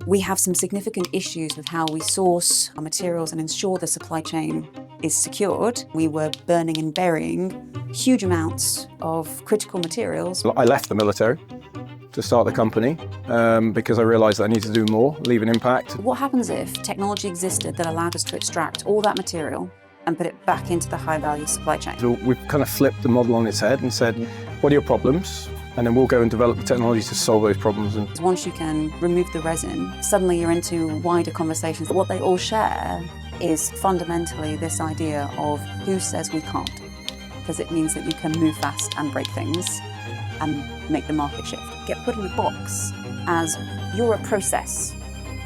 We have some significant issues with how we source our materials and ensure the supply chain is secured. We were burning and burying huge amounts of critical materials. I left the military to start the company because I realised that I needed to do more, leave an impact. What happens if technology existed that allowed us to extract all that material and put it back into the high-value supply chain? So we've kind of flipped the model on its head and said, what are your problems? And then we'll go and develop the technology to solve those problems. And once you can remove the resin, suddenly you're into wider conversations. What they all share is fundamentally this idea of who says we can't, because it means that you can move fast and break things and make the market shift. Get put in a box as you're a process.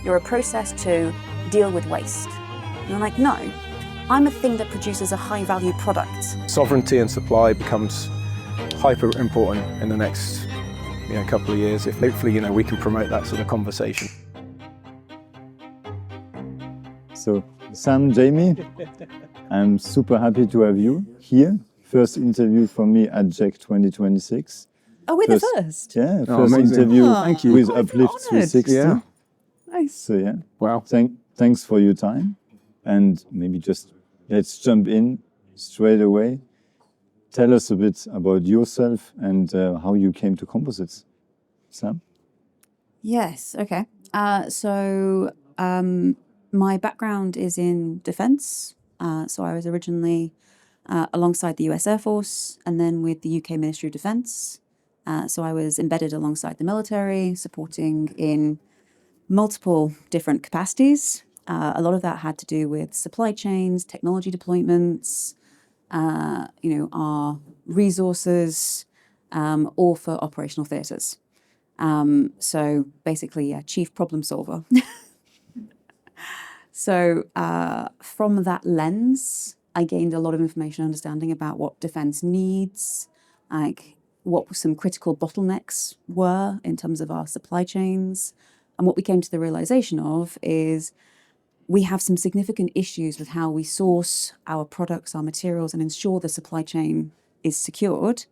You're a process to deal with waste. And I'm like, no, I'm a thing that produces a high-value product. sovereignty and supply becomes hyper important in the next couple of years. If hopefully we can promote that sort of conversation. So Sam, Jamie, I'm super happy to have you here. First interview for me at JEC 2026. Oh, we're the first? Yeah, Oh, first amazing. interview Thank you. with I feel Uplift360. Yeah. Nice. So yeah, Wow. thanks for your time. And maybe just let's jump in straight away. Tell us a bit about yourself and how you came to Composites. Sam? Yes, okay. My background is in defence. So I was originally alongside the US Air Force and then with the UK Ministry of Defence. So I was embedded alongside the military, supporting in multiple different capacities. A lot of that had to do with supply chains, technology deployments, our resources, all for operational theatres. So basically, chief problem solver. So from that lens, I gained a lot of information and understanding about what defence needs, like what some critical bottlenecks were in terms of our supply chains. And what we came to the realisation of is we have some significant issues with how we source our products, our materials, and ensure the supply chain is secured.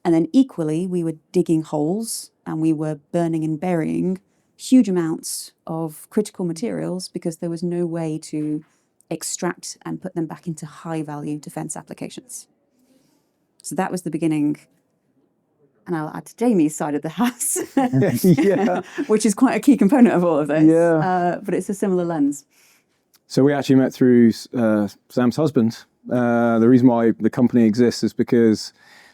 And then equally, we were digging holes and we were burning and burying huge amounts of critical materials because there was no way to extract and put them back into high-value defence applications. So that was the beginning. And I'll add to Jamie's side of the house, Yeah. which is quite a key component of all of this. Yeah. But it's a similar lens. So we actually met through Sam's husband. The reason why the company exists is because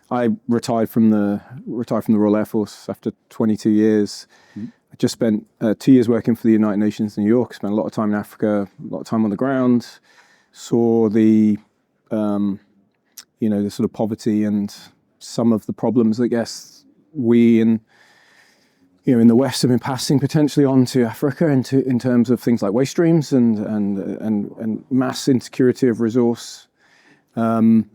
I retired from the Royal Air Force after 22 years. I just spent 2 years working for the United Nations in New York. Spent a lot of time in Africa, a lot of time on the ground. Saw the the sort of poverty and some of the problems that I guess we in the West have been passing potentially on to Africa in terms of things like waste streams and mass insecurity of resource. And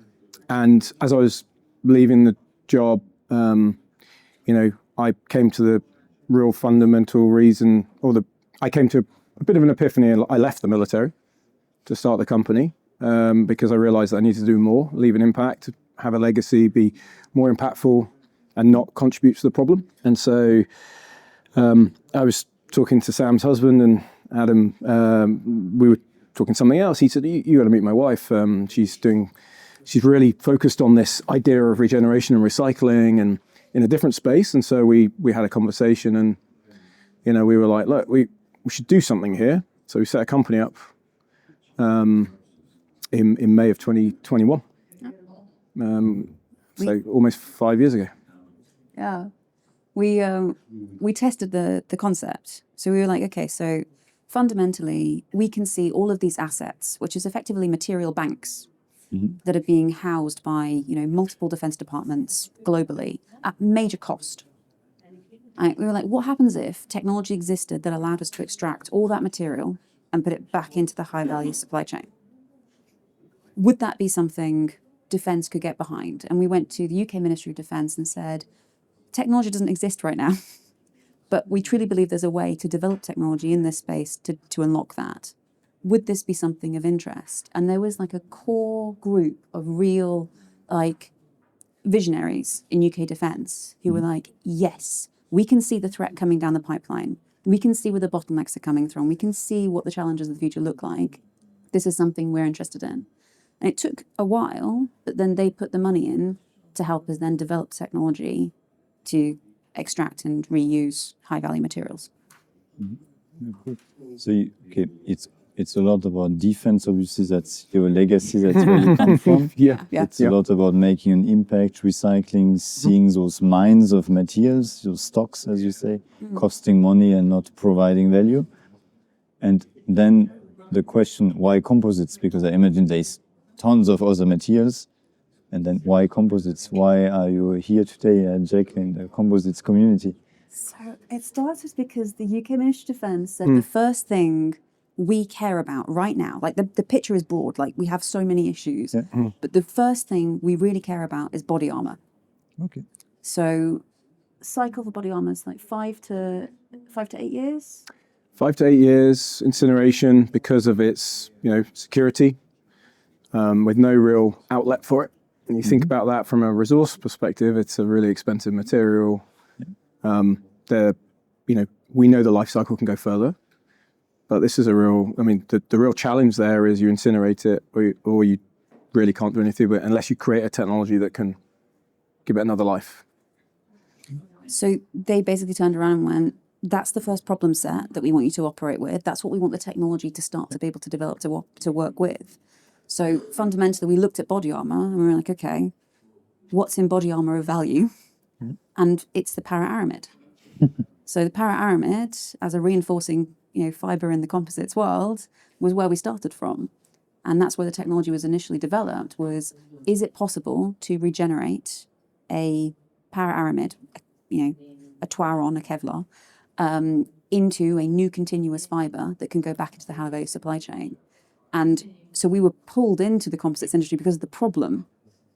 as I was leaving the job, I came to the real fundamental reason, I came to a bit of an epiphany. I left the military to start the company because I realised that I needed to do more, leave an impact, have a legacy, be more impactful, and not contribute to the problem. And so I was talking to Sam's husband and Adam. We were talking something else. He said, "You got to meet my wife. She's really focused on this idea of regeneration and recycling, and in a different space." And so we had a conversation, and we were like, "Look, we should do something here." So we set a company up in May of 2021. So almost 5 years ago. Yeah. We tested the concept. So we were like, okay, so fundamentally, we can see all of these assets, which is effectively material banks that are being housed by multiple defence departments globally at major cost. We were like, what happens if technology existed that allowed us to extract all that material and put it back into the high-value supply chain? Would that be something defence could get behind? And we went to the UK Ministry of Defence and said, technology doesn't exist right now, but we truly believe there's a way to develop technology in this space to unlock that. Would this be something of interest? And there was like a core group of real visionaries in UK defence who were like, yes, we can see the threat coming down the pipeline. we can see where the bottlenecks are coming from. We can see what the challenges of the future look like. This is something we're interested in. And it took a while, but then they put the money in to help us then develop technology to extract and reuse high-value materials. So, it's a lot about defense. Obviously, that's your legacy. That's where you come from. Yeah. It's a lot about making an impact, recycling, seeing those mines of materials, those stocks, as you say, costing money and not providing value. And then the question, why composites? Because I imagine there's tons of other materials. And then why composites? Why are you here today at JEC in the composites community? So it started because the UK Ministry of Defence said the first thing we care about right now, like the picture is broad, like we have so many issues, but the first thing we really care about is body armour. Okay. So cycle for body armour is like 5 to 8 years. 5 to 8 years, incineration because of its, security, with no real outlet for it. And you think about that from a resource perspective, it's a really expensive material. We know the life cycle can go further, but this is a real, the real challenge there is you incinerate it or you really can't do anything with it unless you create a technology that can give it another life. So they basically turned around and went, that's the first problem set that we want you to operate with. That's what we want the technology to start to be able to develop to work with. So fundamentally, we looked at body armor and we were like, okay, what's in body armor of value? And it's the para-aramid. So the para-aramid, as a reinforcing, fiber in the composites world, was where we started from. And that's where the technology was initially developed, was, is it possible to regenerate a para-aramid, a Twaron, a Kevlar, into a new continuous fiber that can go back into the high-value supply chain? And so we were pulled into the composites industry because of the problem,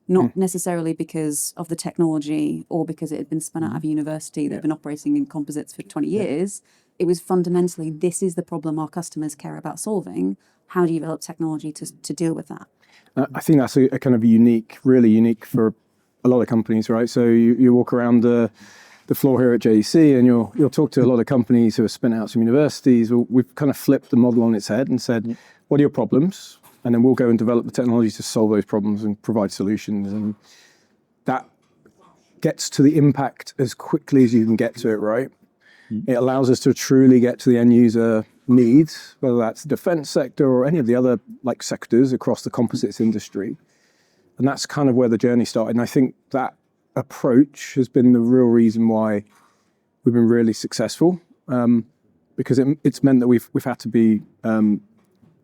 not necessarily because of the technology or because it had been spun out of a university that had been operating in composites for 20 years. It was fundamentally, this is the problem our customers care about solving. How do you develop technology to deal with that? I think that's a kind of really unique for a lot of companies, right? So you walk around the floor here at JEC and you'll talk to a lot of companies who have spun out some universities. We've kind of flipped the model on its head and said, what are your problems? And then we'll go and develop the technology to solve those problems and provide solutions. And that gets to the impact as quickly as you can get to it, right? It allows us to truly get to the end user needs, whether that's the defense sector or any of the other sectors across the composites industry. And that's kind of where the journey started. And I think that approach has been the real reason why we've been really successful, because it's meant that we've had to be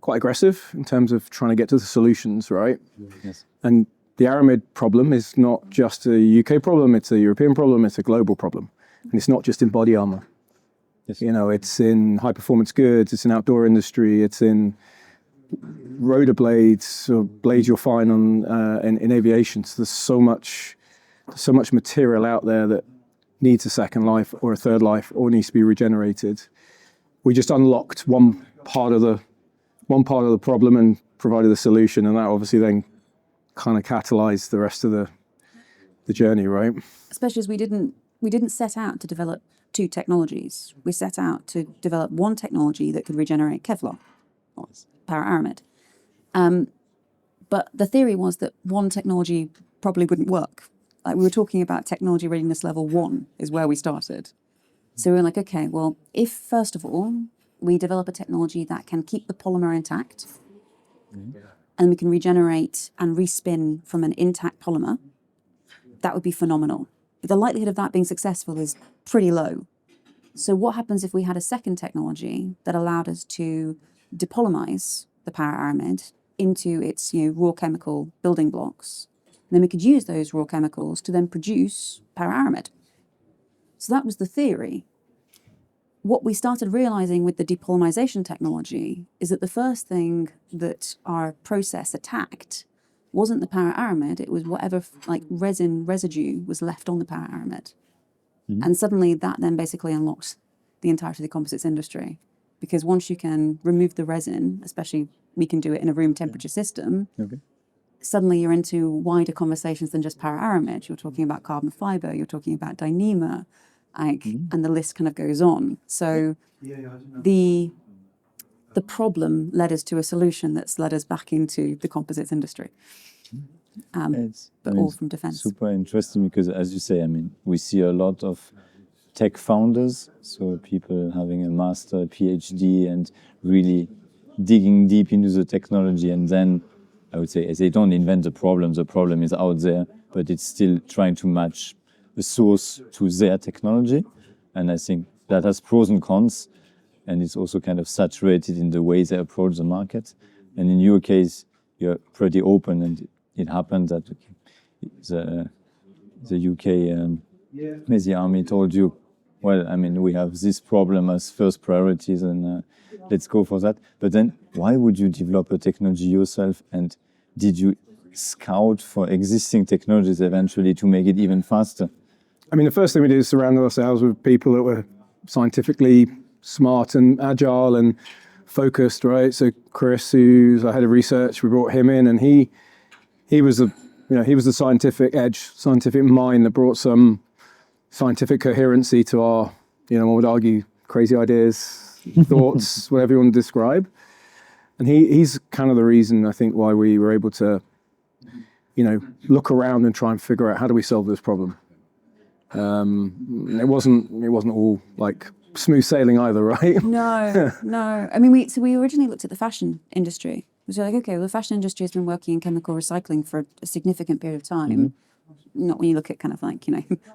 quite aggressive in terms of trying to get to the solutions, right? Yes. And the aramid problem is not just a UK problem, it's a European problem, it's a global problem. And it's not just in body armor. Yes. It's in high performance goods, it's in outdoor industry, it's in rotor blades or blades you'll find in aviation. So there's so much material out there that needs a second life or a third life or needs to be regenerated. We just unlocked one part of the problem and provided the solution, and that obviously then kind of catalyzed the rest of the journey, right? Especially as we didn't set out to develop two technologies. We set out to develop one technology that could regenerate Kevlar, or para-aramid. But the theory was that one technology probably wouldn't work. Like, we were talking about technology readiness level 1 is where we started. So we were like, okay, well, if first of all, we develop a technology that can keep the polymer intact, and we can regenerate and respin from an intact polymer, that would be phenomenal. But the likelihood of that being successful is pretty low. So what happens if we had a second technology that allowed us to depolymerize the para-aramid into its raw chemical building blocks? And then we could use those raw chemicals to then produce para-aramid. So that was the theory. What we started realizing with the depolymerization technology is that the first thing that our process attacked wasn't the para-aramid, it was whatever resin residue was left on the para-aramid. And suddenly that then basically unlocked the entirety of the composites industry. Because once you can remove the resin, especially we can do it in a room temperature system, suddenly you're into wider conversations than just para-aramid. You're talking about carbon fiber, you're talking about Dyneema, and the list kind of goes on. So the problem led us to a solution that's led us back into the composites industry. But all from defense. Super interesting because, as you say, we see a lot of tech founders, so people having a master, PhD, and really digging deep into the technology. And then I would say, as they don't invent the problem is out there, but it's still trying to match the source to their technology. And I think that has pros and cons, and it's also kind of saturated in the way they approach the market. And in your case, you're pretty open, and it happened that the UK the army told you, well, we have this problem as first priorities, and let's go for that. But then, why would you develop a technology yourself? And did you scout for existing technologies eventually to make it even faster? The first thing we did is surround ourselves with people that were scientifically smart and agile and focused, right? So Chris, who's our head of research, we brought him in, and he was the scientific edge, scientific mind that brought some scientific coherency to our, one would argue, crazy ideas, thoughts, whatever you want to describe. And he's kind of the reason, I think, why we were able to, look around and try and figure out how do we solve this problem. It wasn't all like smooth sailing either, right? No. We originally looked at the fashion industry. We were like, okay, well, the fashion industry has been working in chemical recycling for a significant period of time. Not when you look at kind of like,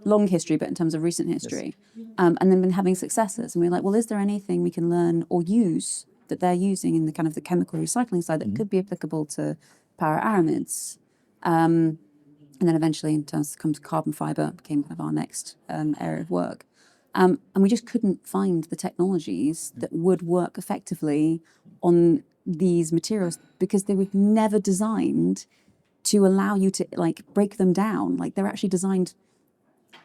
long history, but in terms of recent history. Yes. And then been having successes. And we're like, well, is there anything we can learn or use that they're using in the kind of the chemical recycling side that could be applicable to para-aramids? And then eventually, in terms of carbon fiber, became kind of our next area of work. And we just couldn't find the technologies that would work effectively on these materials because they were never designed to allow you to break them down. They're actually designed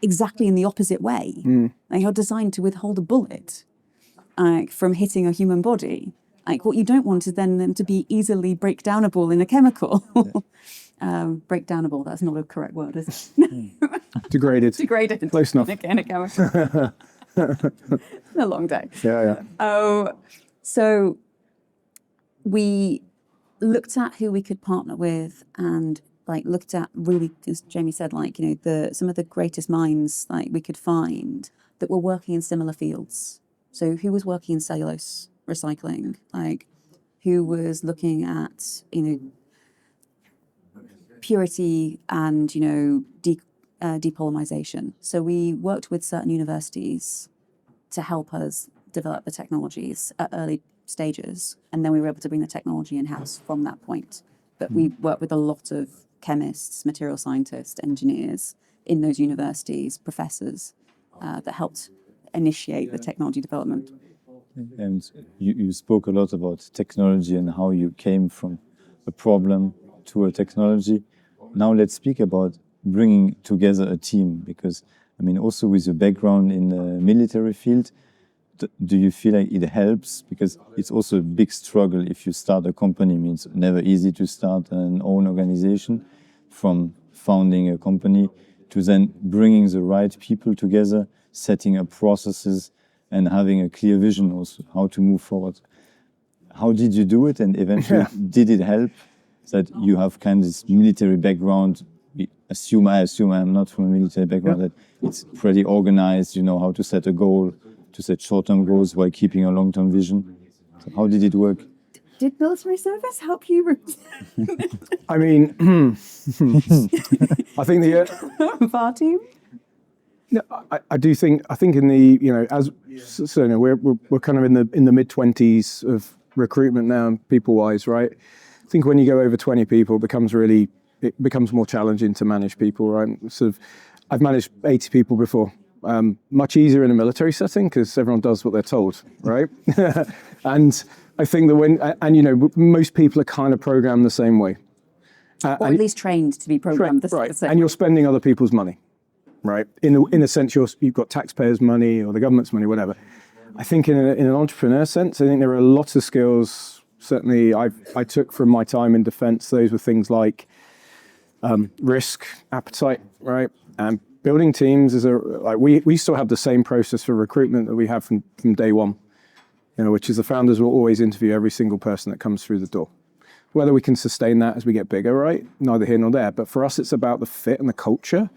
exactly in the opposite way. They're designed to withhold a bullet from hitting a human body. What you don't want is then them to be easily breakdownable in a chemical. Breakdownable, that's not a correct word, is it? Degraded. Close enough. In a chemical. It's a long day. Yeah. So we looked at who we could partner with and looked at really, as Jamie said, some of the greatest minds we could find that were working in similar fields. So who was working in cellulose recycling, who was looking at, purity and, depolymerization. So we worked with certain universities to help us develop the technologies at early stages, and then we were able to bring the technology in-house from that point. But we worked with a lot of chemists, material scientists, engineers in those universities, professors that helped initiate the technology development. And you spoke a lot about technology and how you came from a problem to a technology. Now let's speak about bringing together a team, because also with your background in the military field, do you feel like it helps? Because it's also a big struggle if you start a company. It's never easy to start an own organization, from founding a company to then bringing the right people together, setting up processes and having a clear vision also how to move forward. How did you do it? And eventually, did it help that you have kind of this military background? I assume I'm not from a military background, that it's pretty organized, you know how to set a goal, to set short-term goals while keeping a long-term vision. So how did it work? Did military service help you? I think the VAR team? No, I think in the, as so we're kind of in the mid-20s of recruitment now, people-wise, right? I think when you go over 20 people, it becomes more challenging to manage people, right? I've managed 80 people before. Much easier in a military setting because everyone does what they're told, right? And I think that most people are kind of programmed the same way. Or at least trained to be programmed the same way. And you're spending other people's money, right? In a sense, you've got taxpayers' money or the government's money, whatever. I think in an entrepreneur sense, I think there are lots of skills, certainly I took from my time in defense. Those were things like risk, appetite, right? And building teams is we still have the same process for recruitment that we have from day one, which is the founders will always interview every single person that comes through the door. Whether we can sustain that as we get bigger, right? Neither here nor there. But for us, it's about the fit and the culture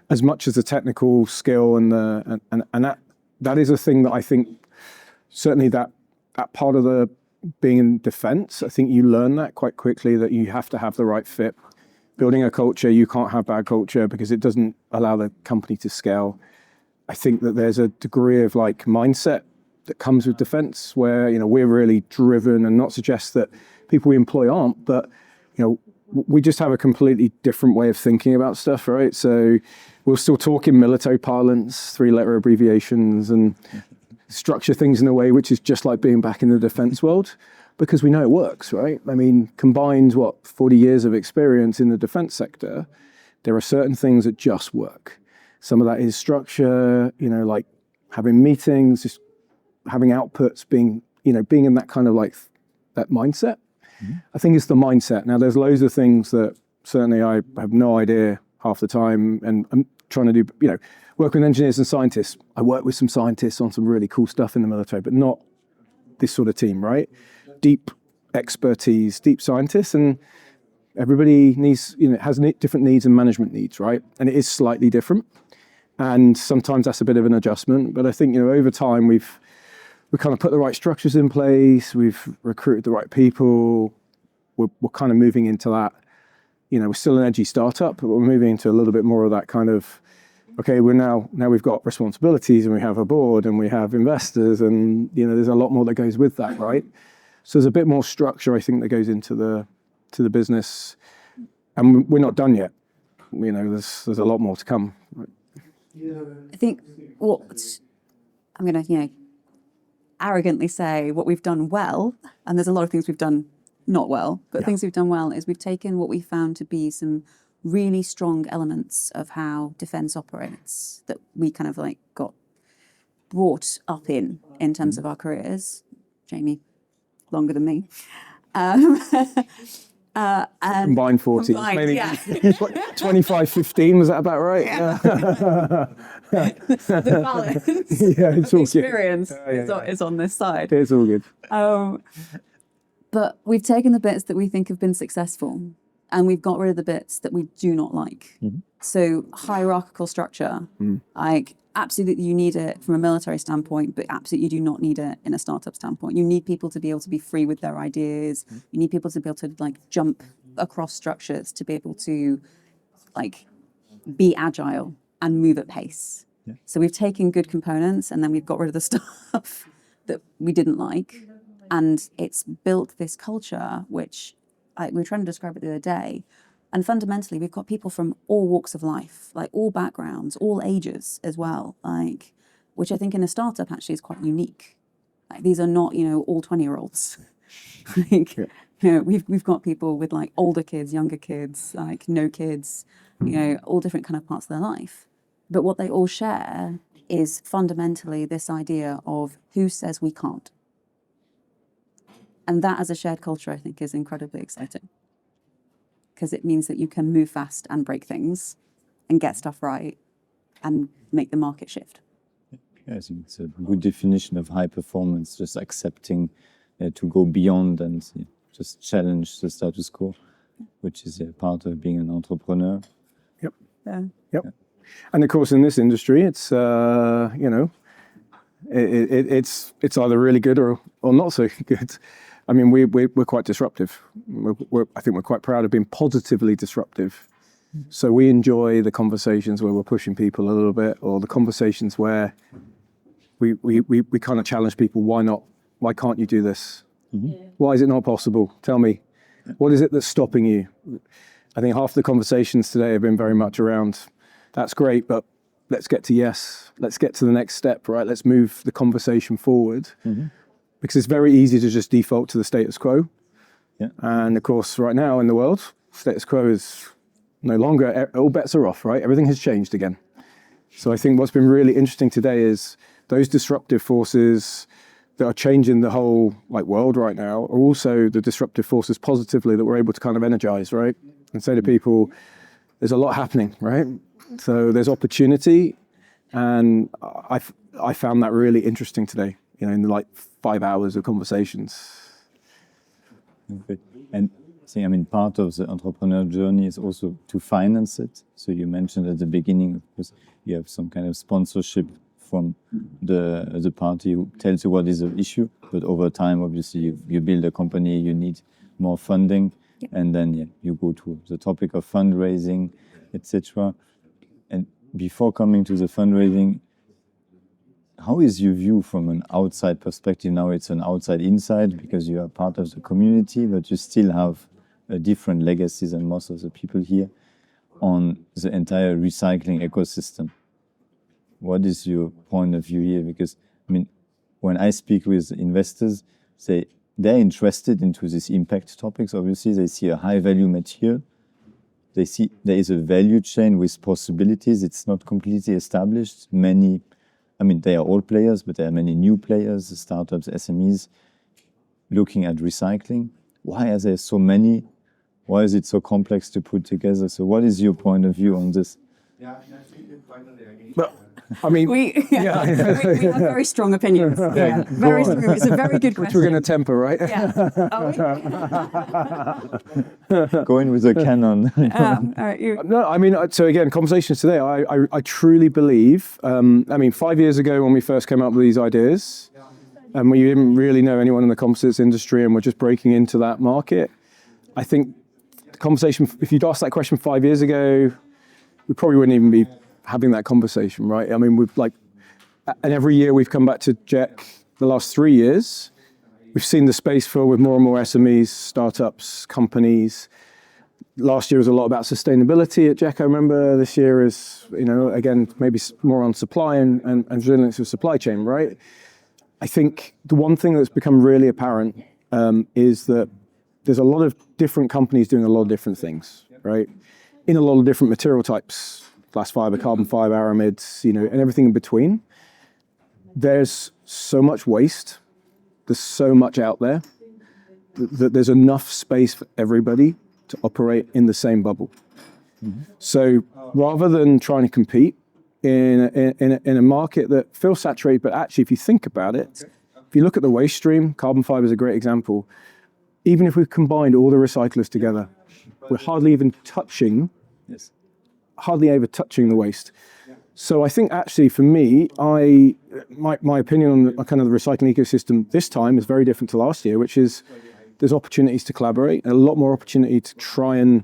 as much as the technical skill and that is a thing that I think certainly that part of the being in defense, I think you learn that quite quickly, that you have to have the right fit. Building a culture, you can't have bad culture because it doesn't allow the company to scale. I think that there's a degree of like mindset that comes with defense where, we're really driven, and not suggest that people we employ aren't, but, we just have a completely different way of thinking about stuff, right? So we'll still talk in military parlance, 3-letter abbreviations, and structure things in a way which is just like being back in the defense world, because we know it works, right? I mean, combined, 40 years of experience in the defense sector, there are certain things that just work. Some of that is structure, like having meetings, just having outputs, being in that kind of like that mindset. I think it's the mindset. Now, there's loads of things that certainly I have no idea half the time, and I'm trying to do, work with engineers and scientists. I work with some scientists on some really cool stuff in the military, but not this sort of team, right? Deep expertise, deep scientists, and everybody needs, has different needs and management needs, right? And it is slightly different. And sometimes that's a bit of an adjustment. But I think, over time, we've kind of put the right structures in place. We've recruited the right people. We're kind of moving into that. We're still an edgy startup, but we're moving into a little bit more of that kind of, okay, now we've got responsibilities, and we have a board, and we have investors, and there's a lot more that goes with that, right? So there's a bit more structure, I think, that goes into the business, and we're not done yet. There's a lot more to come. Right? I think what I'm going to, arrogantly say what we've done well, and there's a lot of things we've done not well, but things we've done well is we've taken what we found to be some really strong elements of how defense operates that we kind of like got brought up in terms of our careers. Jamie, longer than me. And combined 40, maybe 25-15, was that about right? Yeah. The balance it's of all experience good. is on this side. It's all good. But we've taken the bits that we think have been successful, and we've got rid of the bits that we do not like. So hierarchical structure, like absolutely you need it from a military standpoint, but absolutely you do not need it in a startup standpoint. You need people to be able to be free with their ideas. You need people to be able to like jump across structures, to be able to like be agile and move at pace. So we've taken good components, and then we've got rid of the stuff that we didn't like. And it's built this culture, which we were trying to describe it the other day. And fundamentally, we've got people from all walks of life, like all backgrounds, all ages as well, like, which I think in a startup actually is quite unique. Like, these are not, all 20-year-olds. Like, we've got people with like older kids, younger kids, like no kids, all different kind of parts of their life. But what they all share is fundamentally this idea of who says we can't. And that as a shared culture, I think, is incredibly exciting, because it means that you can move fast and break things and get stuff right and make the market shift. Yeah, I think it's a good definition of high performance, just accepting to go beyond and just challenge the status quo, which is part of being an entrepreneur. Yep. Yeah. Yep. Yeah. And of course, in this industry, it's it's either really good or not so good. I mean, we're quite disruptive. I think we're quite proud of being positively disruptive. So we enjoy the conversations where we're pushing people a little bit, or the conversations where we kind of challenge people. Why not? Why can't you do this? Why is it not possible? Tell me. What is it that's stopping you? I think half the conversations today have been very much around, that's great, but let's get to yes. Let's get to the next step, right? Let's move the conversation forward. Because it's very easy to just default to the status quo. Yeah. And of course, right now in the world, status quo is no longer, all bets are off, right? Everything has changed again. So I think what's been really interesting today is those disruptive forces that are changing the whole world right now are also the disruptive forces positively that we're able to kind of energize, right? And say to people, there's a lot happening, right? So there's opportunity, and I found that really interesting today, in like 5 hours of conversations. Okay. And I mean, part of the entrepreneur journey is also to finance it. So you mentioned at the beginning, of course, you have some kind of sponsorship from the party who tells you what is the issue. But over time, obviously, you build a company, you need more funding, and then you go to the topic of fundraising, etc. And before coming to the fundraising, how is your view from an outside perspective? Now it's an outside-inside because you are part of the community, but you still have different legacies than most of the people here on the entire recycling ecosystem. What is your point of view here? Because, I mean, when I speak with investors, they're interested into these impact topics. Obviously, they see a high-value material. They see there is a value chain with possibilities. It's not completely established. They are all players, but there are many new players, startups, SMEs, looking at recycling. Why are there so many? Why is it so complex to put together? So what is your point of view on this? Well, I mean, we have very strong opinions. Yeah, very strong. It's a very good question. Which we're going to temper, right? Yeah. Going with a cannon. All right, No, I mean, so again, conversations today, I truly believe, 5 years ago when we first came up with these ideas, and we didn't really know anyone in the composites industry and we're just breaking into that market, I think the conversation, if you'd asked that question 5 years ago, we probably wouldn't even be having that conversation, right? I mean, and every year we've come back to JEC the last 3 years, we've seen the space fill with more and more SMEs, startups, companies. Last year was a lot about sustainability at JEC, I remember. This year is, again, maybe more on supply and resilience of supply chain, right? I think the one thing that's become really apparent is that there's a lot of different companies doing a lot of different things, right? In a lot of different material types, glass fiber, carbon fiber, aramids, and everything in between. There's so much waste. There's so much out there that there's enough space for everybody to operate in the same bubble. Mm-hmm. So rather than trying to compete in a market that feels saturated, but actually, if you think about it, if you look at the waste stream, carbon fiber is a great example. Even if we've combined all the recyclers together, we're hardly ever touching the waste. So I think actually for me, my opinion on kind of the recycling ecosystem this time is very different to last year, which is there's opportunities to collaborate, a lot more opportunity to try and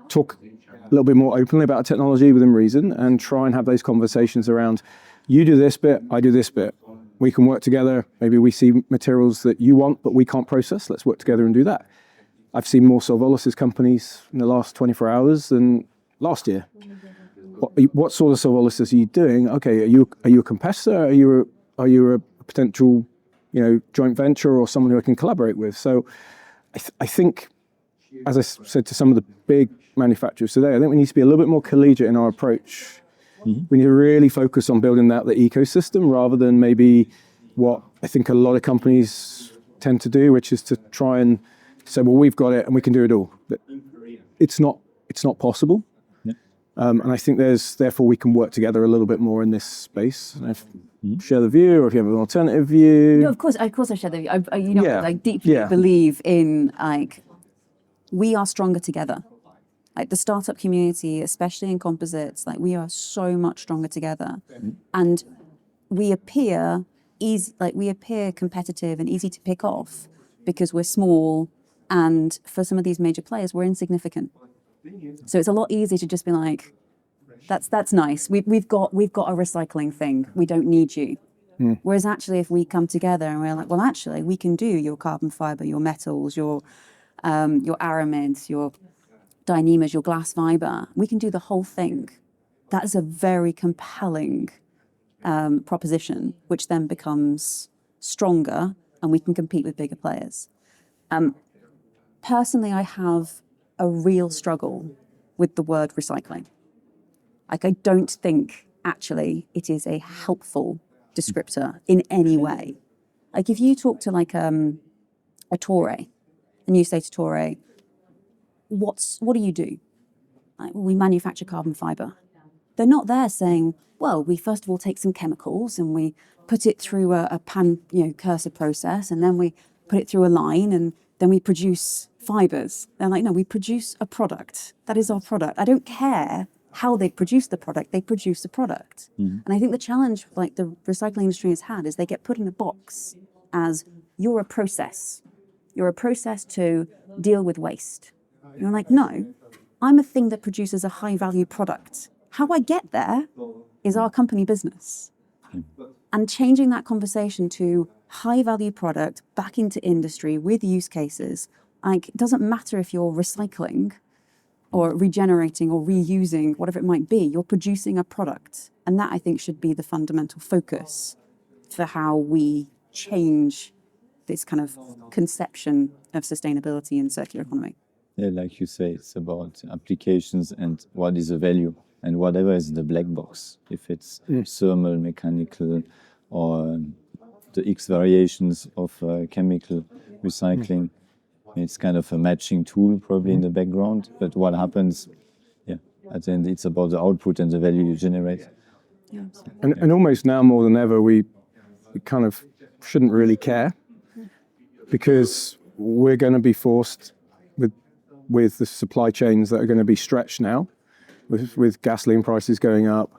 talk a little bit more openly about technology within reason and try and have those conversations around, you do this bit, I do this bit. We can work together. Maybe we see materials that you want, but we can't process. Let's work together and do that. I've seen more Solvolysis companies in the last 24 hours than last year. What sort of Solvolysis are you doing? Okay, are you a competitor? Are you a potential, joint venture or someone who I can collaborate with? So I think, as I said to some of the big manufacturers today, I think we need to be a little bit more collegiate in our approach. Mm-hmm. We need to really focus on building out the ecosystem rather than maybe what I think a lot of companies tend to do, which is to try and say, well, we've got it and we can do it all. But it's not possible. Yeah. And I think therefore we can work together a little bit more in this space. And if you share the view, or if you have an alternative view. No, of course I share the view. I deeply believe in we are stronger together. Like the startup community, especially in composites, we are so much stronger together, and we appear competitive and easy to pick off because we're small, and for some of these major players, we're insignificant. So it's a lot easier to just be like, that's nice. We've got a recycling thing. We don't need you. Mm. Whereas actually, if we come together and we're like, well, actually, we can do your carbon fiber, your metals, your aramids, your dynemas, your glass fiber, we can do the whole thing. That is a very compelling proposition, which then becomes stronger and we can compete with bigger players. Personally, I have a real struggle with the word recycling. I don't think actually it is a helpful descriptor in any way. If you talk to a Torre and you say to Torre, what do you do? we manufacture carbon fiber. They're not there saying, well, we first of all take some chemicals and we put it through a cursor process, and then we put it through a line, and then we produce fibers. They're like, no, we produce a product. That is our product. I don't care how they produce the product, they produce a product. And I think the challenge like the recycling industry has had is they get put in a box as you're a process. You're a process to deal with waste. You're like, no, I'm a thing that produces a high value product. How I get there is our company business. And changing that conversation to high value product back into industry with use cases, like it doesn't matter if you're recycling or regenerating or reusing, whatever it might be, you're producing a product. And that I think should be the fundamental focus for how we change this kind of conception of sustainability and circular economy. Yeah, like you say, it's about applications and what is the value and whatever is the black box. If it's thermal, mechanical, or the X variations of chemical recycling, it's kind of a matching tool probably in the background. But what happens, at the end, it's about the output and the value you generate. Yeah. And almost now more than ever, we kind of shouldn't really care, because we're going to be forced with the supply chains that are going to be stretched now, with gasoline prices going up.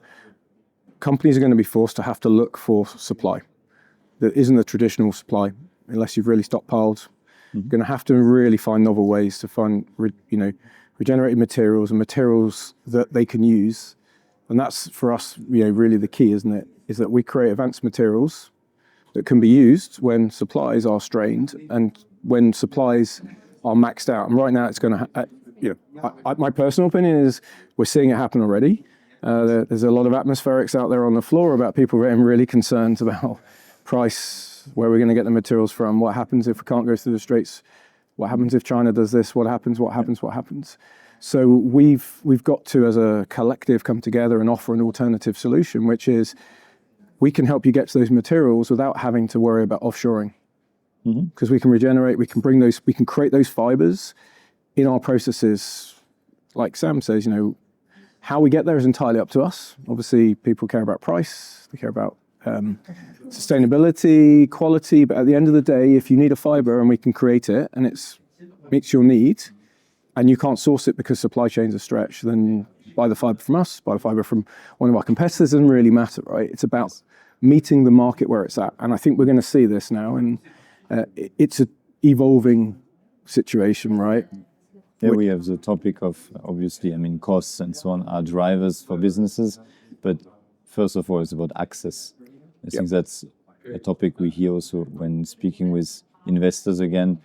Companies are going to be forced to have to look for supply that isn't a traditional supply, unless you've really stockpiled. You're going to have to really find novel ways to find, regenerated materials and materials that they can use. And that's for us, really the key, isn't it? Is that we create advanced materials that can be used when supplies are strained and when supplies are maxed out. And right now it's going to, my personal opinion is we're seeing it happen already. There's a lot of atmospherics out there on the floor about people getting really concerned about price, where we're going to get the materials from, what happens if we can't go through the Straits, what happens if China does this, what happens. So we've got to, as a collective, come together and offer an alternative solution, which is we can help you get to those materials without having to worry about offshoring. Because we can regenerate, we can create those fibers in our processes. Like Sam says, how we get there is entirely up to us. Obviously, people care about price, they care about sustainability, quality, but at the end of the day, if you need a fiber and we can create it and it meets your need, and you can't source it because supply chains are stretched, then buy the fiber from us, buy the fiber from one of our competitors. Doesn't really matter, right? It's about meeting the market where it's at. And I think we're going to see this now, and it's an evolving situation, right? Yeah, we have the topic of, obviously, costs and so on are drivers for businesses. But first of all, it's about access. I think that's a topic we hear also when speaking with investors again.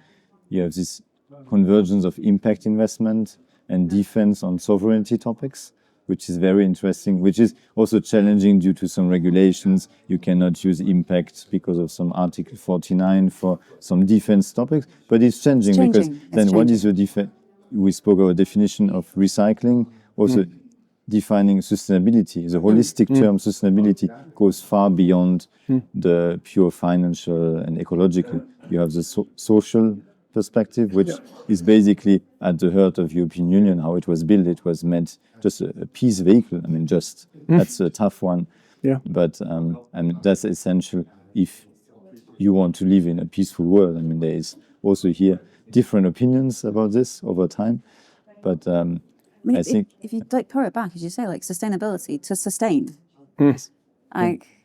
You have this convergence of impact investment and defense on sovereignty topics, which is very interesting, which is also challenging due to some regulations. You cannot use impact because of some Article 49 for some defense topics, but it's changing because then what is your defense? We spoke about definition of recycling, also defining sustainability. The holistic term sustainability goes far beyond the pure financial and ecological. You have the social perspective, which is basically at the heart of European Union, how it was built. It was meant just a peace vehicle. That's a tough one. Yeah. But and that's essential if you want to live in a peaceful world. There is also here different opinions about this over time. But I think if you pull it back, as you say, like sustainability to sustain.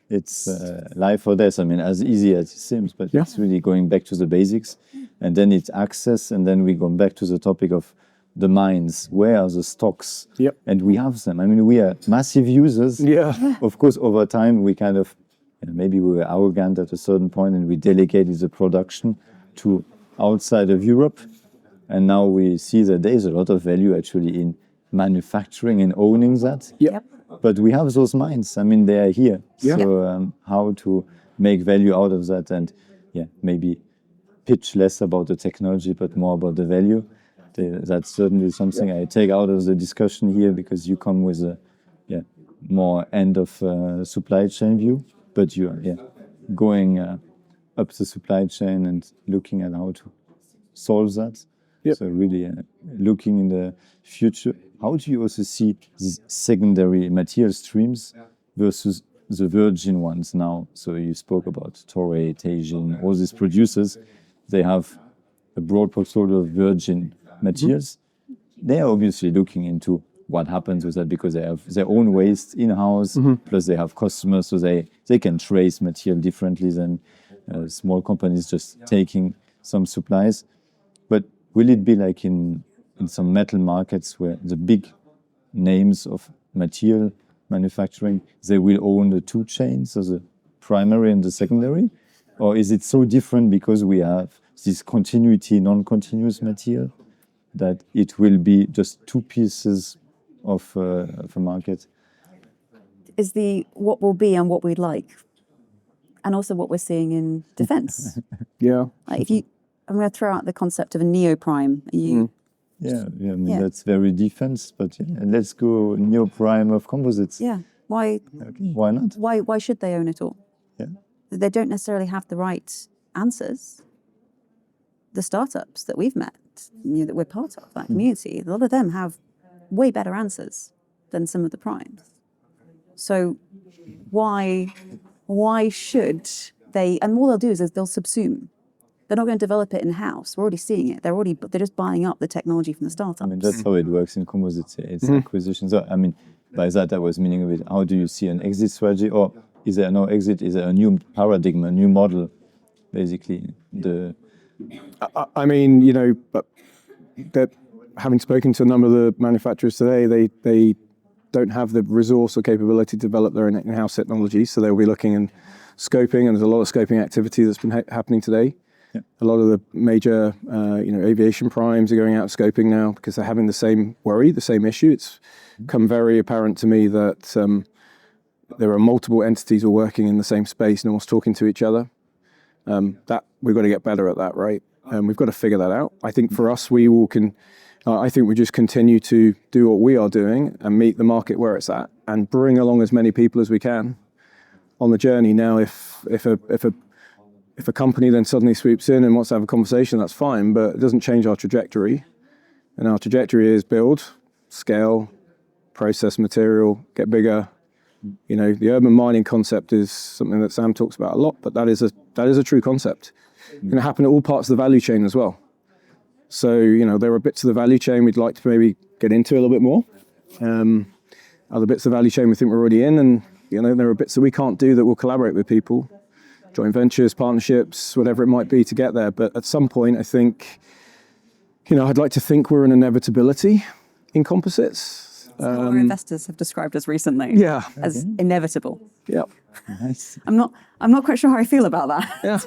It's life or death. As easy as it seems, but it's really going back to the basics. And then it's access, and then we go back to the topic of the mines. Where are the stocks? And we have them. We are massive users. Of course, over time, we kind of, maybe we were arrogant at a certain point and we delegated the production to outside of Europe. And now we see that there is a lot of value actually in manufacturing and owning that. But we have those mines. They are here. So how to make value out of that, and maybe pitch less about the technology, but more about the value. That's certainly something I take out of the discussion here, because you come with a more end of supply chain view, but you are going up the supply chain and looking at how to solve that. So really looking in the future, how do you also see these secondary material streams versus the virgin ones now? So you spoke about Toray, Teijin, all these producers, they have a broad portfolio of virgin materials. They are obviously looking into what happens with that because they have their own waste in-house, plus they have customers, so they can trace material differently than small companies just taking some supplies. But will it be like in some metal markets where the big names of material manufacturing, they will own the two chains, so the primary and the secondary? Or is it so different because we have this continuity, non-continuous material, that it will be just two pieces of a market? Is what will be and what we'd like, and also what we're seeing in defense. Yeah. Like I'm going to throw out the concept of a neoprime. Yeah, I mean, that's very defense, but let's go neoprime of composites. Yeah. Why? Okay. Why not? Why should they own it all? Yeah. They don't necessarily have the right answers. The startups that we've met, that we're part of, that community, a lot of them have way better answers than some of the primes. So why should they? And all they'll do is they'll subsume. They're not going to develop it in-house. We're already seeing it. They're just buying up the technology from the startups. I mean, that's how it works in composites. It's acquisition. So, I mean, by that I was meaning of it, how do you see an exit strategy? Or is there no exit? Is there a new paradigm, a new model, basically? I mean, but that having spoken to a number of the manufacturers today, they don't have the resource or capability to develop their in-house technology. So they'll be looking and scoping, and there's a lot of scoping activity that's been happening today. Yeah. A lot of the major, aviation primes are going out scoping now because they're having the same worry, the same issue. It's become very apparent to me that there are multiple entities all working in the same space, no one's talking to each other. That we've got to get better at that, right? We've got to figure that out. I think for us, I think we just continue to do what we are doing and meet the market where it's at, and bring along as many people as we can on the journey. Now, if a company then suddenly swoops in and wants to have a conversation, that's fine, but it doesn't change our trajectory. And our trajectory is build, scale, process material, get bigger. The urban mining concept is something that Sam talks about a lot, but that is a true concept. It's going to happen at all parts of the value chain as well. So, there are bits of the value chain we'd like to maybe get into a little bit more. Other bits of the value chain we think we're already in, and there are bits that we can't do that we'll collaborate with people, joint ventures, partnerships, whatever it might be to get there. But at some point, I think, I'd like to think we're an inevitability in composites. That's what our investors have described us recently. Yeah. As inevitable. Yeah. Nice. I'm not quite sure how I feel about that. Yeah.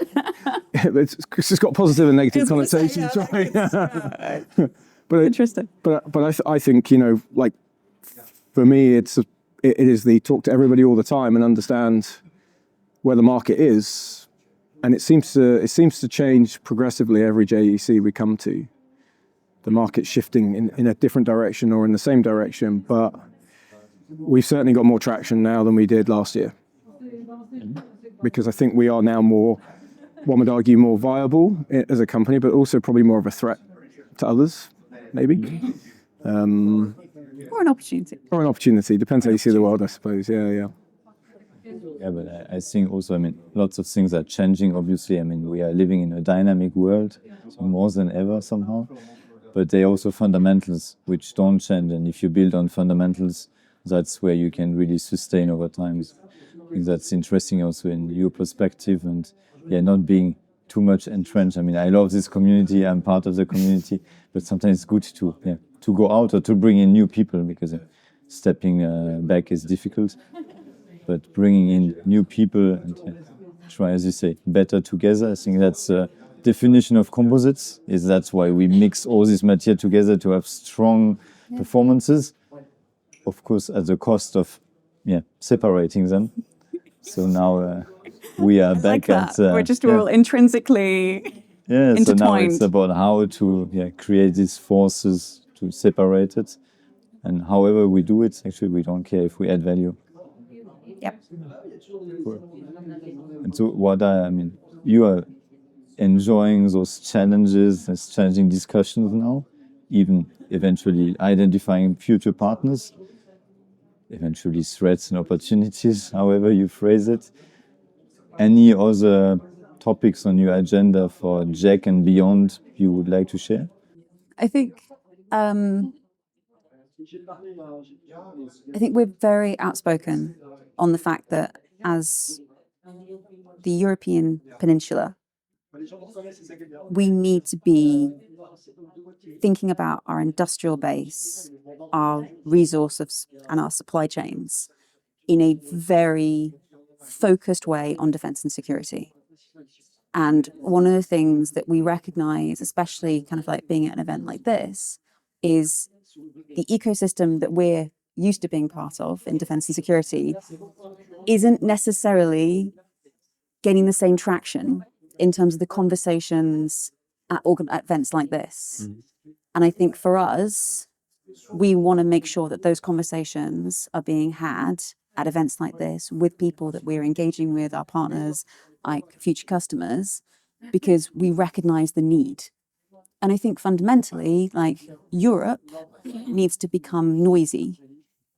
It's got positive and negative connotations, right? But interesting. But I think, for me, it is the talk to everybody all the time and understand where the market is, and it seems to change progressively every JEC we come to. The market's shifting in a different direction or in the same direction, but we've certainly got more traction now than we did last year, because I think we are now one would argue, more viable as a company, but also probably more of a threat to others, maybe. Or an opportunity. Or an opportunity. Depends how you see the world, I suppose. Yeah. Yeah, but I think also, lots of things are changing, obviously. We are living in a dynamic world, so more than ever somehow. But there are also fundamentals which don't change. And if you build on fundamentals, that's where you can really sustain over time. I think that's interesting also in your perspective, and not being too much entrenched. I love this community, I'm part of the community, but sometimes it's good to go out or to bring in new people, because stepping back is difficult. But bringing in new people and try, as you say, better together, I think that's the definition of composites. That's why we mix all this material together to have strong performances. Of course, at the cost of separating them. So now we are back at... We're just all intrinsically intertwined. So now it's about how to create these forces to separate it. And however we do it, actually, we don't care if we add value. Yep. And so you are enjoying those challenges, those challenging discussions now, even eventually identifying future partners, eventually threats and opportunities, however you phrase it. Any other topics on your agenda for JEC and beyond you would like to share? I think we're very outspoken on the fact that as the European peninsula, we need to be thinking about our industrial base, our resources, and our supply chains in a very focused way on defense and security. And one of the things that we recognize, especially kind of like being at an event like this, is the ecosystem that we're used to being part of in defense and security isn't necessarily gaining the same traction in terms of the conversations at events like this. And I think for us, we want to make sure that those conversations are being had at events like this with people that we're engaging with, our partners, like future customers, because we recognize the need. And I think fundamentally, like Europe needs to become noisy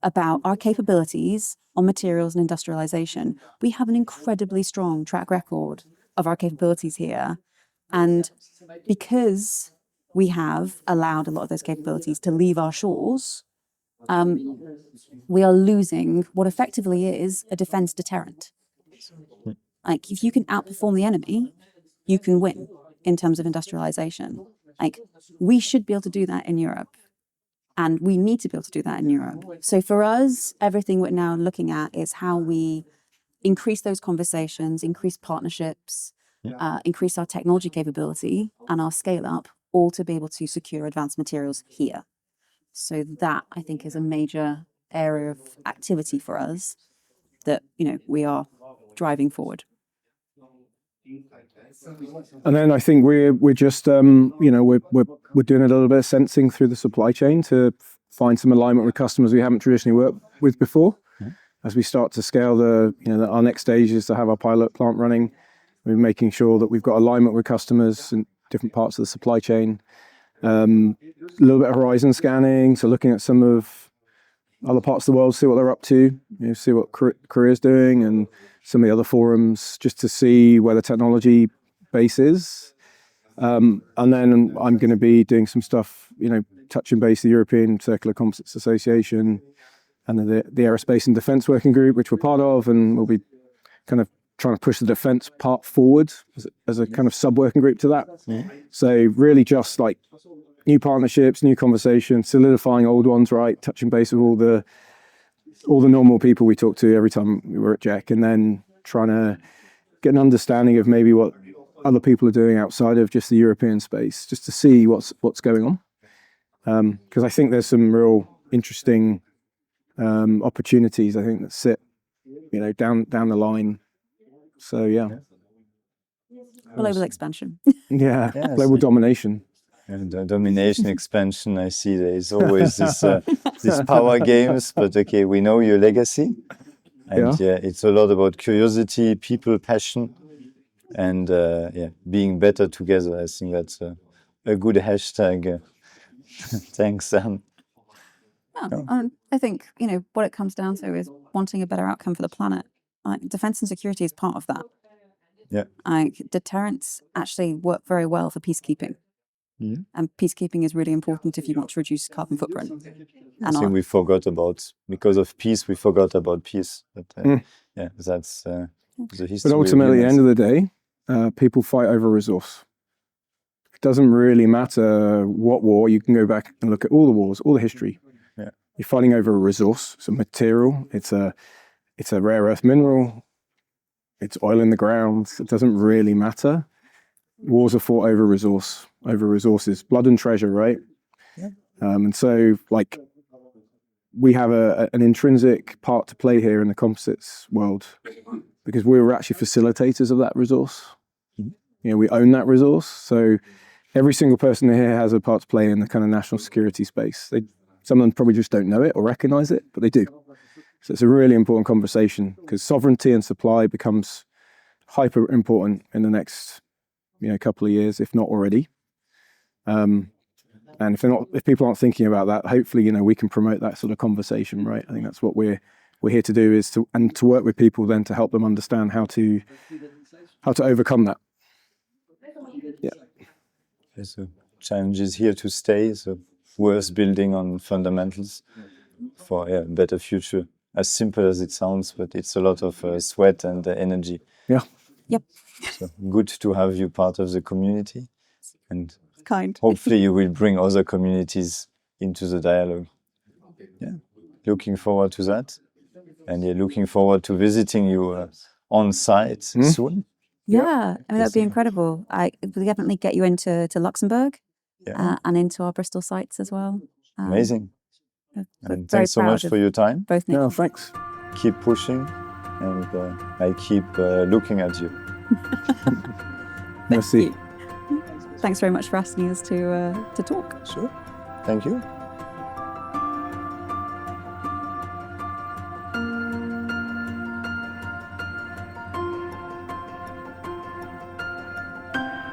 about our capabilities on materials and industrialization. We have an incredibly strong track record of our capabilities here. And because we have allowed a lot of those capabilities to leave our shores, we are losing what effectively is a defense deterrent. Like, if you can outperform the enemy, you can win in terms of industrialization. Like, we should be able to do that in Europe. And we need to be able to do that in Europe. So for us, everything we're now looking at is how we increase those conversations, increase partnerships, increase our technology capability and our scale up, all to be able to secure advanced materials here. So that, I think, is a major area of activity for us that, we are driving forward. And then I think we're just we're doing a little bit of sensing through the supply chain to find some alignment with customers we haven't traditionally worked with before. As we start to scale our next stage is to have our pilot plant running. We're making sure that we've got alignment with customers in different parts of the supply chain. A little bit of horizon scanning, so looking at some of other parts of the world, see what they're up to, see what Korea's doing, and some of the other forums, just to see where the technology base is. And then I'm going to be doing some stuff, touching base the European Circular Composites Association and the Aerospace and Defence Working Group, which we're part of, and we'll be kind of trying to push the defence part forward as a kind of sub-working group to that. So really just like new partnerships, new conversations, solidifying old ones, right? Touching base with all the normal people we talk to every time we were at JEC, and then trying to get an understanding of maybe what other people are doing outside of just the European space, just to see what's going on. Because I think there's some real interesting opportunities, I think, that sit, down the line. So yeah. Global expansion. Yeah, global domination. And domination, expansion, I see there is always these power games, but okay, we know your legacy. And it's a lot about curiosity, people, passion, and being better together. I think that's a good hashtag. Thanks, Sam. I think, what it comes down to is wanting a better outcome for the planet. Defense and security is part of that. Yeah. Deterrents actually work very well for peacekeeping. And peacekeeping is really important if you want to reduce carbon footprint. I think we forgot about, because of peace, we forgot about peace. But that's the history. But ultimately, at the end of the day, people fight over resource. It doesn't really matter what war. You can go back and look at all the wars, all the history. Yeah. You're fighting over a resource. It's a material. It's a rare earth mineral. It's oil in the ground. It doesn't really matter. Wars are fought over resources, blood and treasure, right? Yeah. And so, like, we have an intrinsic part to play here in the composites world, because we were actually facilitators of that resource. We own that resource. So every single person here has a part to play in the kind of national security space. Some of them probably just don't know it or recognize it, but they do. So it's a really important conversation, because sovereignty and supply becomes hyper important in the next couple of years, if not already. And if people aren't thinking about that, hopefully, we can promote that sort of conversation, right? I think that's what we're here to do, is to work with people then to help them understand how to overcome that. Yeah. So challenge is here to stay. So worth building on fundamentals for a better future. As simple as it sounds, but it's a lot of sweat and energy. Yeah. Yep. So good to have you part of the community, and Kind. hopefully you will bring other communities into the dialogue. Yeah. Looking forward to that. And looking forward to visiting you on site soon. Yeah, I mean, that'd be incredible. We'll definitely get you into Luxembourg and into our Bristol sites as well. Amazing. And very thanks so proud much of for your time. Both No, nations. thanks. Keep pushing, and I keep looking at you. Merci. Thanks very much for asking us to talk. Sure. Thank you.